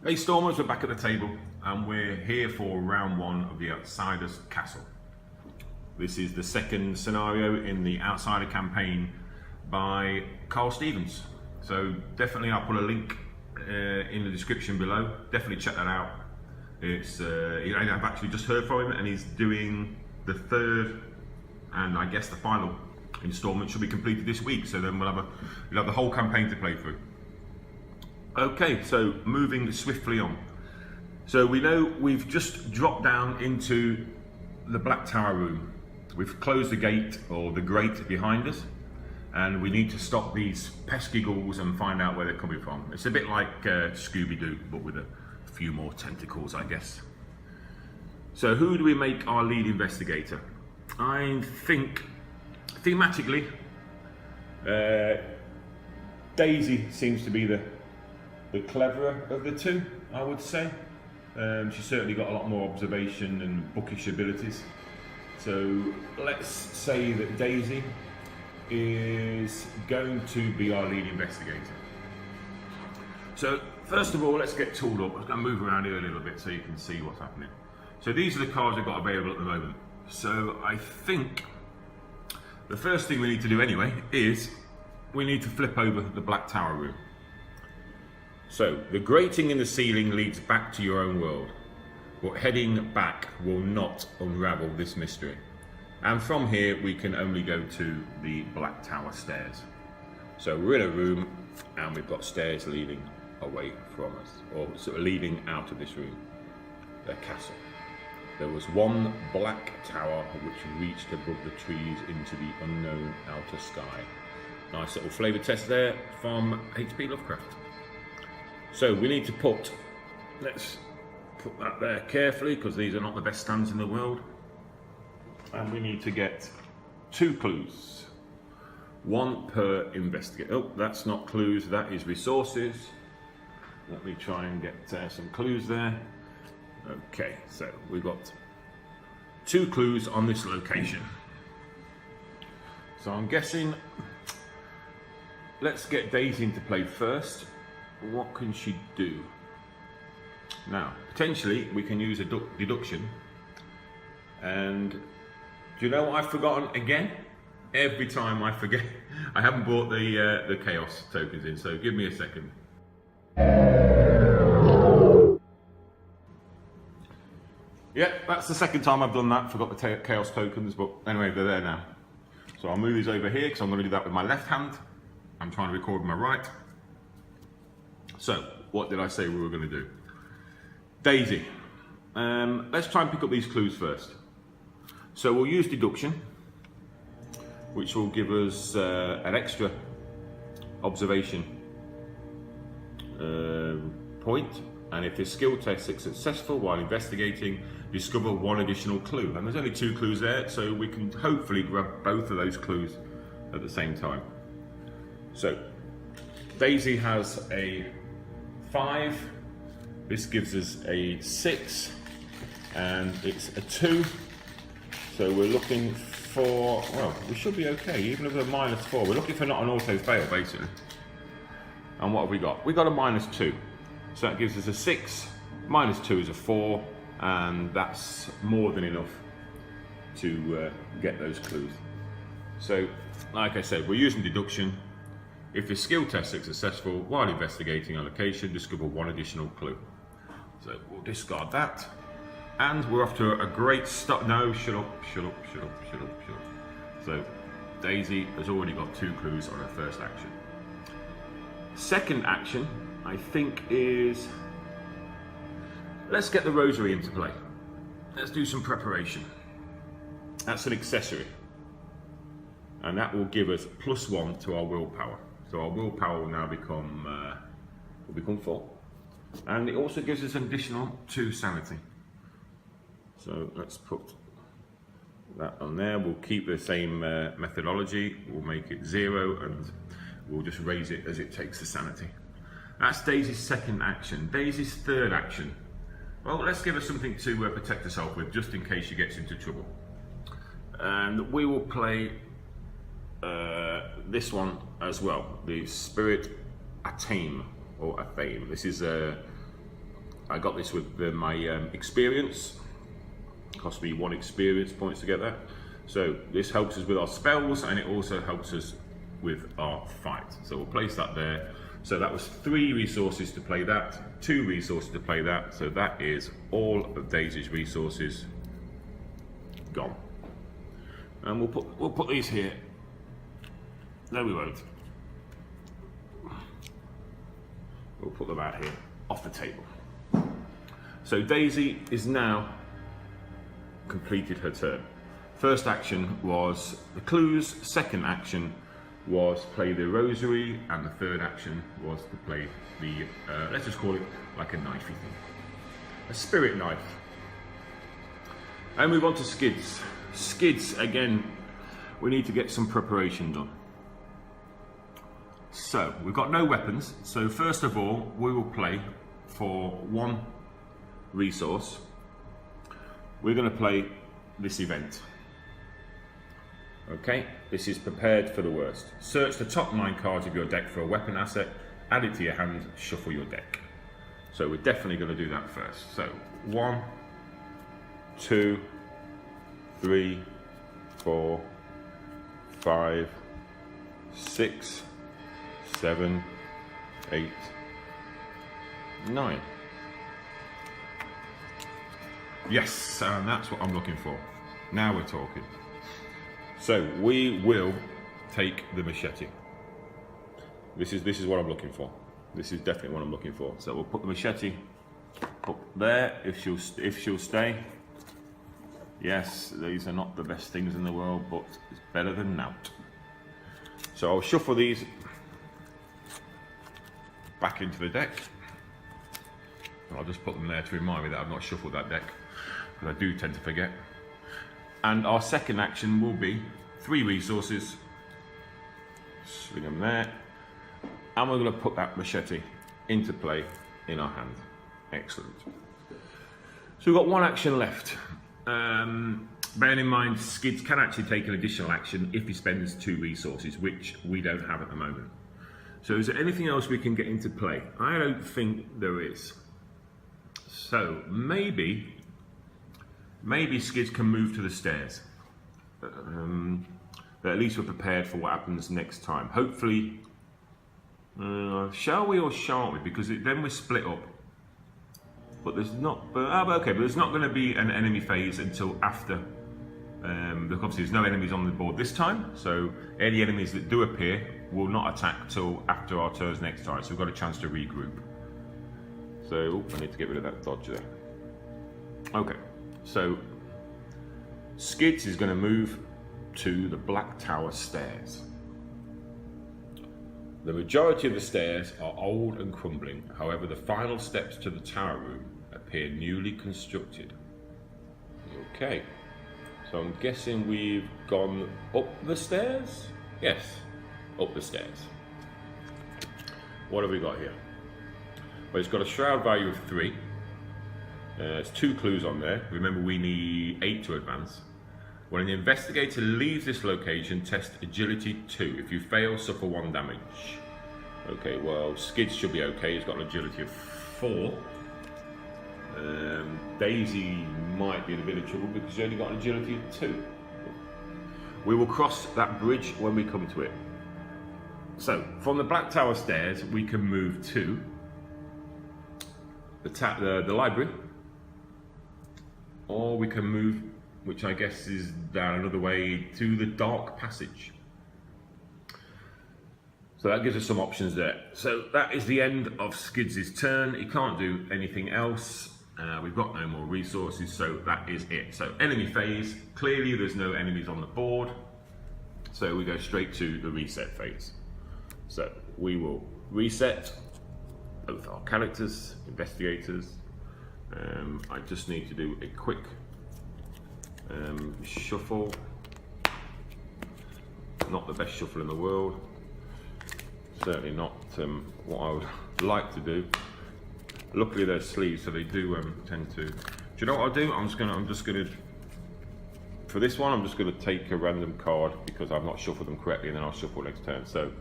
Hey Stormers, we're back at the table and we're here for round one of the Outsiders Castle. This is the second scenario in the Outsider campaign by Carl Stevens. So definitely I'll put a link in the description below. Definitely check that out. It's I've actually just heard from him and he's doing the third and I guess the final installment should be completed this week. So then we'll have the whole campaign to play through. Okay, so moving swiftly on. So we know we've just dropped down into the Black Tower room. We've closed the gate or the grate behind us, and we need to stop these pesky ghouls and find out where they're coming from. It's a bit like Scooby-Doo, but with a few more tentacles, I guess. So who do we make our lead investigator? I think, thematically, Daisy seems to be the cleverer of the two, I would say. She's certainly got a lot more observation and bookish abilities. So let's say that Daisy is going to be our lead investigator. So first of all, let's get tooled up. I'm going to move around here a little bit so you can see what's happening. So these are the cards I've got available at the moment. So I think the first thing we need to do anyway is we need to flip over the Black Tower room. So, the grating in the ceiling leads back to your own world, but heading back will not unravel this mystery. And from here, we can only go to the Black Tower stairs. So we're in a room, and we've got stairs leading away from us, or sort of leading out of this room, the castle. There was one black tower which reached above the trees into the unknown outer sky. Nice little flavour test there from H.P. Lovecraft. So we need to let's put that there carefully because these are not the best stands in the world. And we need to get 2 clues. 1 per investigator. Oh, that's not clues, that is resources. Let me try and get some clues there. Okay, so we've got 2 clues on this location. So I'm guessing, let's get Daisy into play first. What can she do? Now, potentially we can use a deduction. And do you know what I've forgotten again? Every time I forget, I haven't brought the chaos tokens in, so give me a second. Yeah, that's the second time I've done that, forgot the chaos tokens, but anyway, they're there now. So I'll move these over here because I'm going to do that with my left hand. I'm trying to record with my right. So, what did I say we were going to do? Daisy. Let's try and pick up these clues first. So we'll use deduction, which will give us an extra observation point. And if the skill test is successful while investigating, discover 1 additional clue. And there's only 2 clues there, so we can hopefully grab both of those clues at the same time. So, Daisy has a 5, this gives us a 6, and it's a 2, so we're looking for, well, we should be okay, even with a -4, we're looking for not an auto fail basically. And what have we got? We got a -2, so that gives us a 6, -2 is a 4, and that's more than enough to get those clues. So, like I said, we're using deduction. If the skill test is successful while investigating a location, discover 1 additional clue. So we'll discard that. And we're off to a great start. No, shut up. So Daisy has already got 2 clues on her first action. Second action, I think, is let's get the rosary into play. Let's do some preparation. That's an accessory. And that will give us +1 to our willpower. So our willpower will now become 4, and it also gives us an additional 2 sanity. So let's put that on there. We'll keep the same methodology. We'll make it 0, and we'll just raise it as it takes the sanity. That's Daisy's second action. Daisy's third action. Well, let's give her something to protect herself with, just in case she gets into trouble. And we will play this one as well, the Spirit Atame or Athame. This is I got this with my experience. It cost me 1 experience points to get that. So this helps us with our spells, and it also helps us with our fight. So we'll place that there. So that was 3 resources to play that, 2 resources to play that. So that is all of Daisy's resources gone. And we'll put these here. No, we won't. We'll put them out here off the table. So Daisy is now completed her turn. First action was the clues, second action was play the rosary, and the third action was to play the, let's just call it like a knifey thing. A spirit knife. And move on to skids. Skids, again, we need to get some preparation done. So, we've got no weapons, so first of all, we will play for 1 resource. We're going to play this event. Okay, this is prepared for the worst. Search the top 9 cards of your deck for a weapon asset, add it to your hand, shuffle your deck. So we're definitely going to do that first. So 1, 2, 3, 4, 5, 6, 7, 8, 9. Yes, and that's what I'm looking for. Now we're talking. So we will take the machete. This is what I'm looking for. This is definitely what I'm looking for. So we'll put the machete up there if she'll stay. Yes, these are not the best things in the world, but it's better than naught. So I'll shuffle these back into the deck. And I'll just put them there to remind me that I've not shuffled that deck, because I do tend to forget. And our second action will be 3 resources. Swing them there. And we're going to put that machete into play in our hand. Excellent. So we've got 1 action left. Bearing in mind, Skids can actually take an additional action if he spends 2 resources, which we don't have at the moment. So is there anything else we can get into play? I don't think there is. So maybe Skids can move to the stairs. But at least we're prepared for what happens next time. Hopefully, shall we or shan't we? Because then we're split up. But there's not. Okay, but there's not going to be an enemy phase until after. Obviously, there's no enemies on the board this time. So any enemies that do appear will not attack till after our turns next time. So we've got a chance to regroup. So I need to get rid of that dodge there. Okay, so Skids is going to move to the Black Tower stairs. The majority of the stairs are old and crumbling. However, the final steps to the tower room appear newly constructed. Okay, so I'm guessing we've gone up the stairs? Yes, up the stairs. What have we got here? Well, it's got a shroud value of 3. There's 2 clues on there. Remember, we need 8 to advance. When an investigator leaves this location, test agility 2. If you fail, suffer 1 damage. Okay, well, Skids should be okay. He's got an agility of 4. Daisy might be in a bit of trouble because she's only got an agility of 2. We will cross that bridge when we come to it. So, from the Black Tower stairs, we can move to the library, or we can move, which I guess is down another way, to the Dark Passage. So that gives us some options there. So that is the end of Skids' turn. He can't do anything else. We've got no more resources, so that is it. So enemy phase, clearly there's no enemies on the board. So we go straight to the reset phase. So we will reset both our characters, investigators. I just need to do a quick shuffle. Not the best shuffle in the world. Certainly not what I would like to do. Luckily they're sleeves, so they do tend to. Do you know what I'll do? I'm just gonna. For this one, I'm just gonna take a random card because I've not shuffled them correctly, and then I'll shuffle next turn. So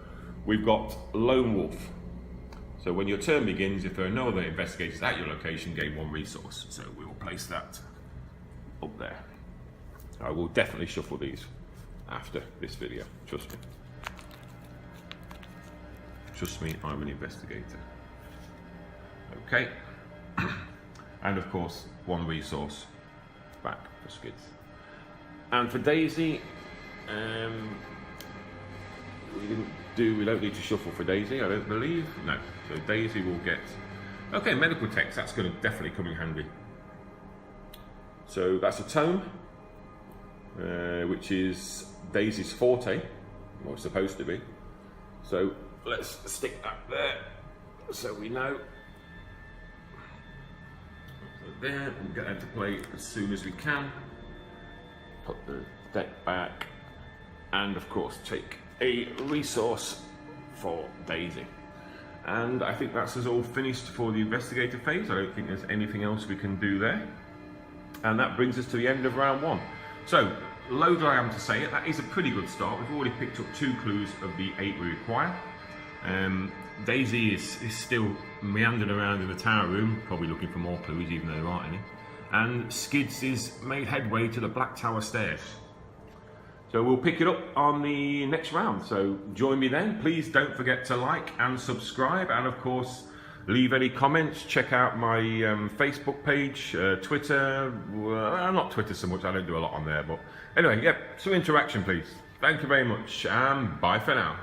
we've got Lone Wolf. So when your turn begins, if there are no other investigators at your location, gain 1 resource. So we will place that up there. I will definitely shuffle these after this video, trust me. Trust me, I'm an investigator. Okay. And of course, 1 resource back for Skids. And for Daisy, we don't need to shuffle for Daisy, I don't believe. No. So Daisy will get, okay, medical text, that's going to definitely come in handy. So that's a tome, which is Daisy's forte, or it's supposed to be. So let's stick that there, so we know. Put it there, we'll get that to play as soon as we can. Put the deck back, and of course take a resource for Daisy. And I think that's us all finished for the investigator phase. I don't think there's anything else we can do there. And that brings us to the end of round 1. So, loads I am to say it, that is a pretty good start. We've already picked up 2 clues of the 8 we require. Daisy is still meandering around in the tower room, probably looking for more clues, even though there aren't any. And Skids is made headway to the Black Tower stairs. So we'll pick it up on the next round. So join me then. Please don't forget to like and subscribe, and of course, leave any comments. Check out my Facebook page, Twitter. Not Twitter so much, I don't do a lot on there, but anyway, yeah, some interaction please. Thank you very much, and bye for now.